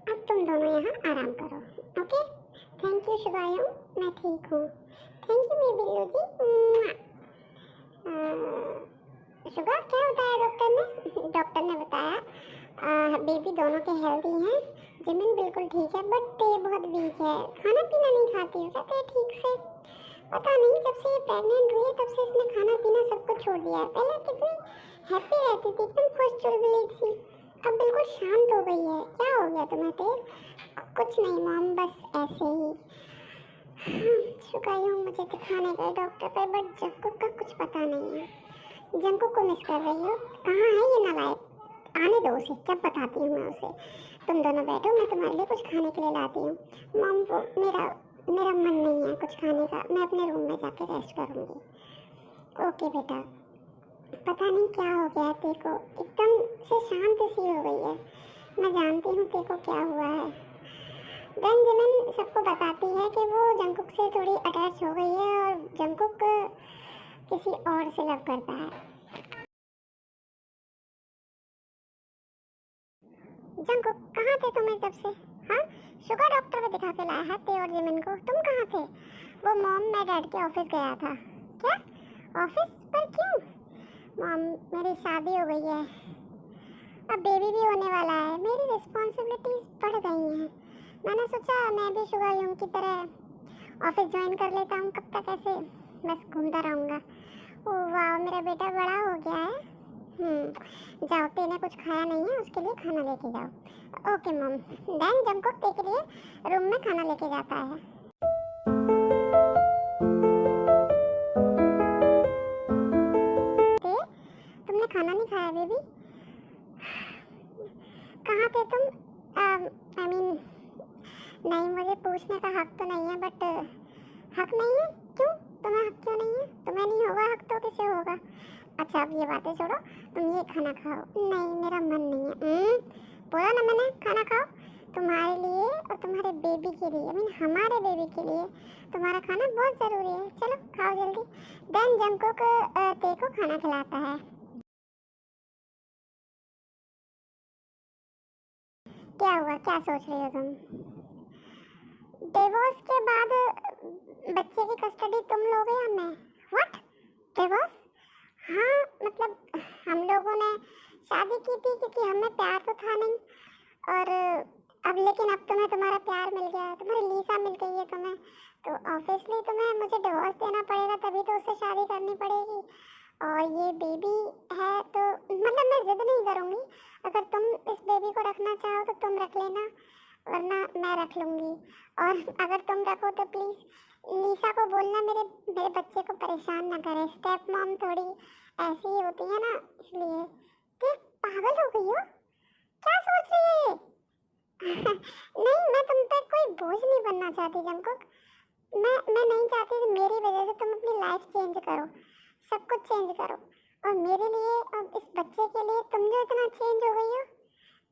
अब तुम दोनों यहाँ आराम करो। ओके, थैंक यू शिवायम, मैं ठीक हूँ। थैंक यू मेरी बिल्लू जी। शुगर क्या बताया डॉक्टर ने? डॉक्टर ने बताया बेबी दोनों के हेल्दी हैं, जिमिन बिल्कुल ठीक है, बट ते बहुत वीक है, खाना पीना नहीं खाती है कहते ठीक से। पता नहीं जब से ये प्रेग्नेंट हुई है तब से इसने खाना पीना सब कुछ छोड़ दिया है। पहले कितनी हैप्पी रहती थी, एकदम खुश चुलबुली थी, अब बिल्कुल शांत हो गई है। क्या हो गया तुम्हें तेज? कुछ नहीं मॉम, बस ऐसे ही। शुक्र हूँ मुझे दिखाने गए डॉक्टर पे, बट जंकुक का कुछ पता नहीं है। जंकुक को मिस कर रही हो? कहाँ है ये नालायक? आने दो उसे, जब बताती हूँ मैं उसे। तुम दोनों बैठो, मैं तुम्हारे लिए कुछ खाने के लिए लाती हूँ। मॉम वो मेरा मेरा मन नहीं है कुछ खाने का, मैं अपने रूम में जाके रेस्ट करूँगी। ओके बेटा। पता नहीं क्या हो गया तेको, एकदम से शांत सी हो गई है। मैं जानती हूँ तेको क्या हुआ है। देन जिमिन सबको बताती है कि वो जंकुक से थोड़ी अटैच हो गई है और जंकुक किसी और से लव करता है। जंकुक कहाँ थे तुम तब से? हाँ, शुगर डॉक्टर को दिखा के लाया है ते और जिमिन को। तुम कहाँ थे? वो मॉम मैं डैड के ऑफिस गया था। क्या? ऑफिस पर क्यों? मॉम मेरी शादी हो गई है, अब बेबी भी होने वाला है, मेरी रिस्पॉन्सिबिलिटीज बढ़ गई हैं। मैंने सोचा मैं भी शुगर यूं की तरह ऑफिस ज्वाइन कर लेता हूँ, कब तक ऐसे बस घूमता रहूँगा। ओह वाह, मेरा बेटा बड़ा हो गया है। जाओ, तेने कुछ खाया नहीं है, उसके लिए खाना लेके जाओ। Okay mom. देन जंकुक ते के लिए रूम में खाना लेके जाता है। ते, तुमने खाना नहीं खाया बेबी? कहाँ थे तुम? आई मीन नहीं, मुझे पूछने का हक तो नहीं है, बट हक नहीं है? क्यों? तुम्हें हक क्यों नहीं है? तुम्हें नहीं होगा हक तो किसे होगा? अच्छा अब ये बातें छोड़ो, तुम ये खाना खाओ। नहीं मेरा मन नहीं है। बोला ना मैंने, खाना खाओ। तुम्हारे लिए और तुम्हारे बेबी के लिए, मीन हमारे बेबी के लिए तुम्हारा खाना बहुत ज़रूरी है। चलो खाओ जल्दी। देन जंकुक ते को खाना खिलाता है। क्या हुआ, क्या सोच रही हो तुम? डिवोर्स के बाद बच्चे की कस्टडी तुम लोगे या मैं? व्हाट? डिवोर्स? हाँ मतलब हम लोगों ने शादी की थी क्योंकि हमें प्यार तो था नहीं, और अब लेकिन अब तुम्हें तुम्हारा प्यार मिल गया है, तुम्हारी लीसा मिल गई है तुम्हें, तो ऑब्वियसली तुम्हें मुझे डिवोर्स देना पड़ेगा, तभी तो उससे शादी करनी पड़ेगी। और ये बेबी है तो मतलब मैं जिद नहीं करूँगी, अगर तुम इस बेबी को रखना चाहो तो तुम रख लेना, वरना मैं रख लूँगी। और अगर तुम रखो तो प्लीज़ लीसा को बोलना मेरे मेरे बच्चे को परेशान ना करे। स्टेप मॉम थोड़ी ऐसी ही होती है ना, इसलिए। कि पागल हो गई हो? क्या सोच रही है ये? नहीं, मैं तुम पे कोई बोझ नहीं बनना चाहती जंकुक। मैं नहीं चाहती कि मेरी वजह से तुम अपनी लाइफ चेंज करो, सब कुछ चेंज करो, और मेरे लिए और इस बच्चे के लिए तुम जो इतना चेंज हो गई हो।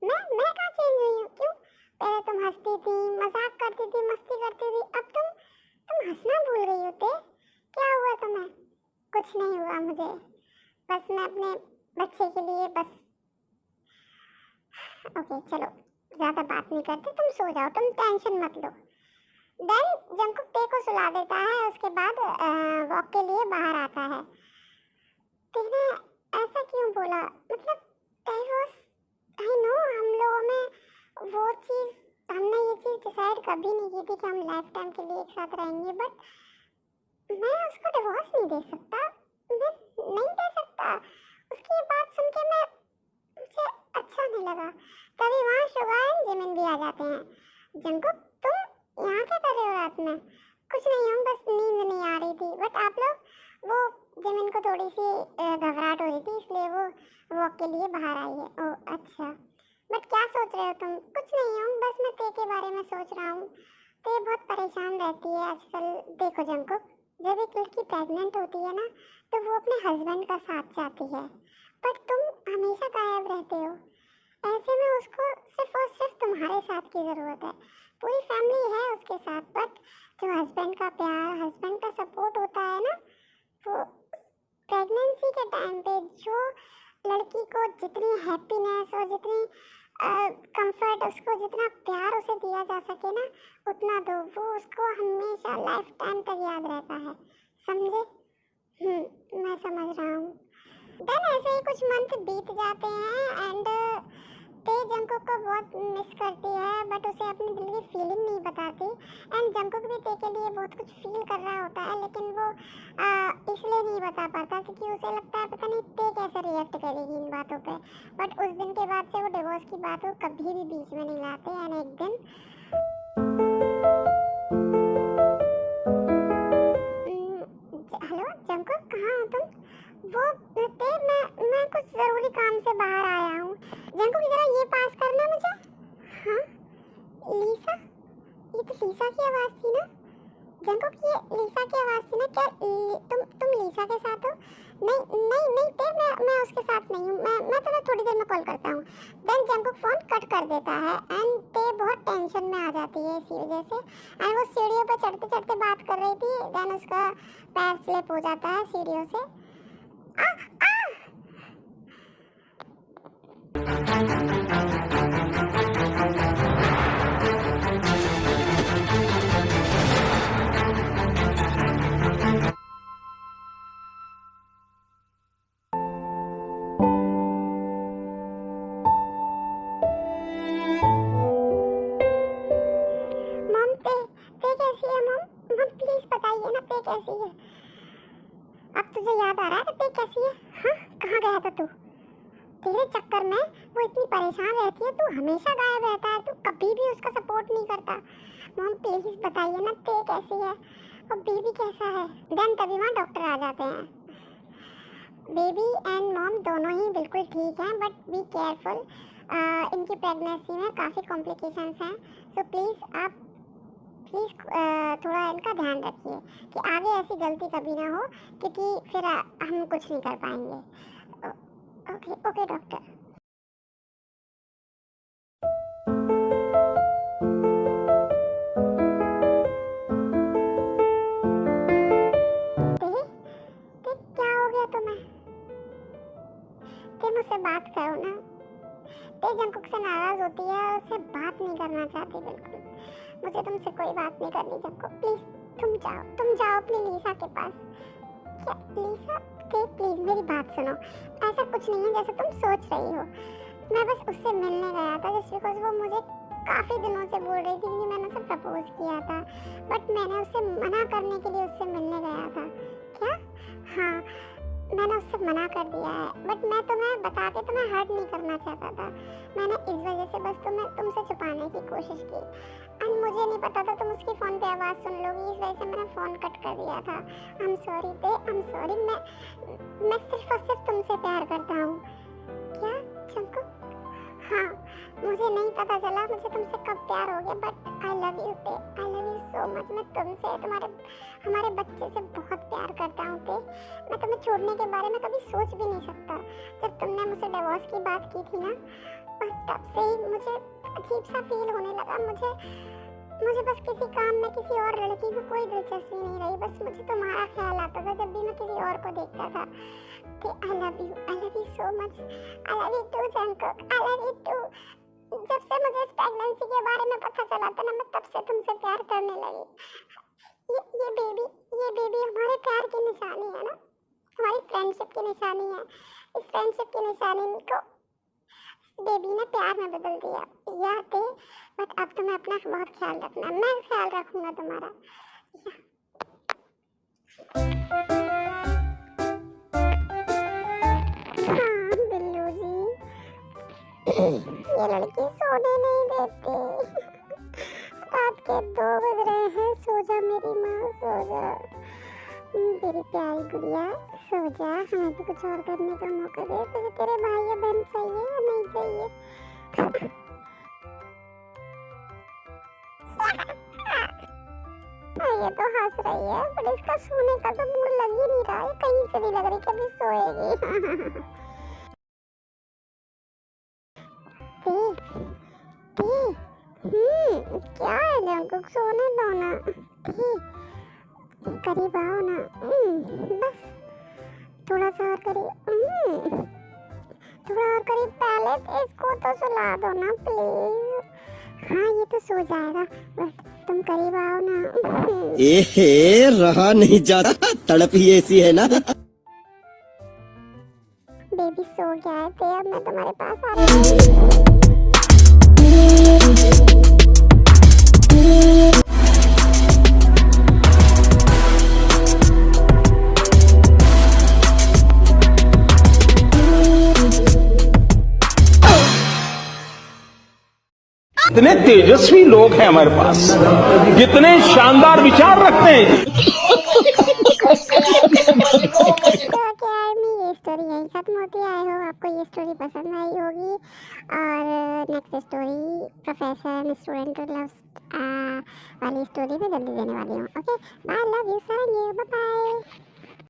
मैं कहाँ चेंज हुई हूँ? क्यों? पहले तुम हंसती थी, मजाक करती थी, मस्ती करती थी, अब तुम हंसना भूल गई हो ते? क्या हुआ तुम्हें? कुछ नहीं हुआ मुझे, बस मैं अपने बच्चे के लिए बस। ओके चलो, ज्यादा बात नहीं करते, तुम सो जाओ, तुम टेंशन मत लो। देन जंकुक ते को सुला देता है, उसके बाद वॉक के लिए बाहर आता है। तेने ऐसा क्यों बोला? मतलब डाइवोर्स, आई नो हम लोगों में वो चीज़, हमने ये चीज़ डिसाइड कभी नहीं की थी कि हम लाइफ टाइम के लिए एक साथ रहेंगे, बट मैं उसको डिवोर्स नहीं दे सकता, मैं नहीं दे सकता। उसकी बात सुन के मैं, मुझे अच्छा नहीं लगा। तभी वहाँ शुगा एंड जिमिन भी आ जाते हैं। जंकुक तुम यहाँ क्या कर रहे हो रात में? कुछ नहीं, हम बस नींद नहीं आ रही थी, बट आप लोग, वो जिमिन को थोड़ी सी घबराहट हो रही थी, इसलिए वो वॉक के लिए बाहर आई है। ओह अच्छा, बट क्या सोच रहे हो तुम? कुछ नहीं, हम बस मैं ते के बारे में सोच रहा हूँ। ते बहुत परेशान रहती है आजकल। देखो जंकुक, जब एक लड़की प्रेग्नेंट होती है ना, तो वो अपने हस्बैंड का साथ चाहती है, बट तुम हमेशा गायब रहते हो। ऐसे में उसको सिर्फ और सिर्फ तुम्हारे साथ की ज़रूरत है। पूरी फैमिली है उसके साथ, बट जो हस्बैंड का प्यार, हस्बैंड का सपोर्ट होता है ना, वो प्रेगनेंसी के टाइम पे जो लड़की को जितनी हैप्पीनेस और जितनी कंफर्ट, उसको जितना प्यार उसे दिया जा सके ना उतना दो, वो उसको हमेशा लाइफ टाइम तक याद रहता है, समझे? मैं समझ रहा हूँ। देन ऐसे ही कुछ मंथ बीत जाते हैं एंड ते जंकुक को बहुत मिस करती है बट उसे अपनी दिल की फीलिंग नहीं बताती एंड जंकुक भी ते के लिए बहुत कुछ फील कर रहा होता है लेकिन वो इसलिए नहीं बता पाता क्योंकि उसे लगता है पता नहीं ते कैसे रिएक्ट करेगी इन बातों पे। बट उस दिन के बाद से वो डिवोर्स की बात वो कभी भी बीच में नहीं लाते एंड एक दिन हेलो जंकुक, कहाँ हो तुम? वो ते मैं कुछ जरूरी काम से बाहर आया हूँ। जंकुक जरा ये पास करना मुझे। हाँ लीसा, ये तो लीसा की आवाज़ थी ना? जंकुक ये लीसा की आवाज़ थी ना? क्या तुम लीसा के साथ हो? नहीं नहीं नहीं ते मैं उसके साथ नहीं हूँ, मैं तुम्हें थोड़ी देर में कॉल करता हूँ। देन जंकुक फ़ोन कट कर देता है एंड ते बहुत टेंशन में आ जाती है इसी वजह से एंड वो सीढ़ियों पर चढ़ते चढ़ते बात कर रही थी। देन उसका पैर स्लिप हो जाता है सीढ़ियों से। आ, आ! मम ते कैसी है मम? मम प्लीज बताइए ना ते कैसी है? अब तुझे याद आ रहा है कि ते कैसी है? हाँ कहाँ गया था तू? तेरे चक्कर में वो इतनी परेशान रहती है, तू हमेशा गायब रहता है, तू कभी भी उसका सपोर्ट नहीं करता। मम प्लीज बताइए ना ते कैसी है और बेबी कैसा है? देन तभी वहाँ डॉक्टर आ जाते हैं। बेबी एंड मॉम दोनों ही बिल्कुल ठीक हैं बट बी केयरफुल, इनकी प्रेगनेंसी में काफ़ी कॉम्प्लिकेशंस हैं, सो प्लीज़ आप थोड़ा इनका ध्यान रखिए कि आगे ऐसी गलती कभी ना हो क्योंकि फिर हम कुछ नहीं कर पाएंगे। Okay okay doctor. ते ते क्या हो गया तुम्हें? ते मुझसे बात करो ना। ते जंकुक से नाराज होती है और उससे बात नहीं करना चाहती बिल्कुल। मुझे तुमसे कोई बात नहीं करनी जंकुक, प्लीज तुम जाओ अपनी लीसा के पास। क्या लीसा? ते प्लीज मेरी बात सुनो, ऐसा कुछ नहीं है जैसे तुम सोच रही हो। मैं बस उससे मिलने गया था जस्ट बिकॉज वो मुझे काफ़ी दिनों से बोल रही थी कि मैंने उसे प्रपोज किया था बट मैंने उसे मना करने के लिए उससे मिलने गया था। क्या? हाँ मैंने उससे मना कर दिया है बट मैं तुम्हें बता के तुम्हें हर्ट नहीं करना चाहता था। मैंने इस वजह से बस तुमसे छुपाने की कोशिश की एंड मुझे नहीं पता था तुम उसकी फ़ोन पे आवाज़ सुन लोगी, इस वजह से मैंने फ़ोन कट कर दिया था। आई एम सॉरी ते, आई एम सॉरी। मैं सिर्फ और सिर्फ तुमसे प्यार करता हूँ। क्या चंकू? हाँ मुझे नहीं पता चला मुझे तुमसे कब प्यार हो गया बट आई लव यू ते, आई लव यू सो मच। मैं तुमसे हमारे बच्चे से बहुत प्यार करता हूँ ते। मैं तुम्हें छोड़ने के बारे में कभी सोच भी नहीं सकता। जब तुमने मुझसे डिवोर्स की बात की थी ना बस तब से ही मुझे अजीब सा फील होने लगा। मुझे बस किसी काम में किसी और लड़की में कोई दिलचस्पी नहीं रही, बस मुझे तुम्हारा ख्याल आता था जब भी मैं किसी और को देखता था। I love you so much. I love you too Jungkook, I love you too. जब से मुझे इस प्रेगनेंसी के बारे में पता चला था ना मैं तब से तुमसे प्यार करने लगी। ये बेबी हमारे प्यार की निशानी है ना, हमारी फ्रेंडशिप की निशानी है। इस फ्रेंडशिप की निशानी को बेबी ने प्यार में बदल दिया। याद है बट अब तुम्हें अपना बहुत ख्याल रखना, मैं ख्याल रखूंगा तुम्हारा। हाँ बिल्लू जी, ये लड़की सोने नहीं देती। रात के 2 बज रहे हैं, सो जा मेरी माँ सो जा। मेरी प्यारी गुड़िया सो जा, हमें भी कुछ और करने का मौका दे। तुझे तेरे भाई या बहन चाहिए या नहीं चाहिए? ये तो हंस रही है पर इसका सोने का तो मूड लग ही नहीं रहा है, कहीं से नहीं लग रही कभी सोएगी। क्या है जंकुक, सोने दो ना। करीब आओ ना, बस थोड़ा सा और करिए। थोड़ा और करीब, पहले इसको तो सुला दो ना प्लीज। हाँ ये तो सो जाएगा, बट तुम करीब आओ ना। ए रहा नहीं जाता, तड़प ही ऐसी है ना। बेबी सो गया है, तो अब मैं तुम्हारे पास आ रही हूँ। कितने तेजस्वी लोग हैं हमारे पास, कितने शानदार विचार रखते हैं। तो यार में ये स्टोरी यही खत्म होती है। आई होप आपको ये स्टोरी पसंद आई होगी, और next story professor and student loves वाली स्टोरी में जल्दी देने वाली हूँ। Okay bye, love you, Sarangi, bye bye.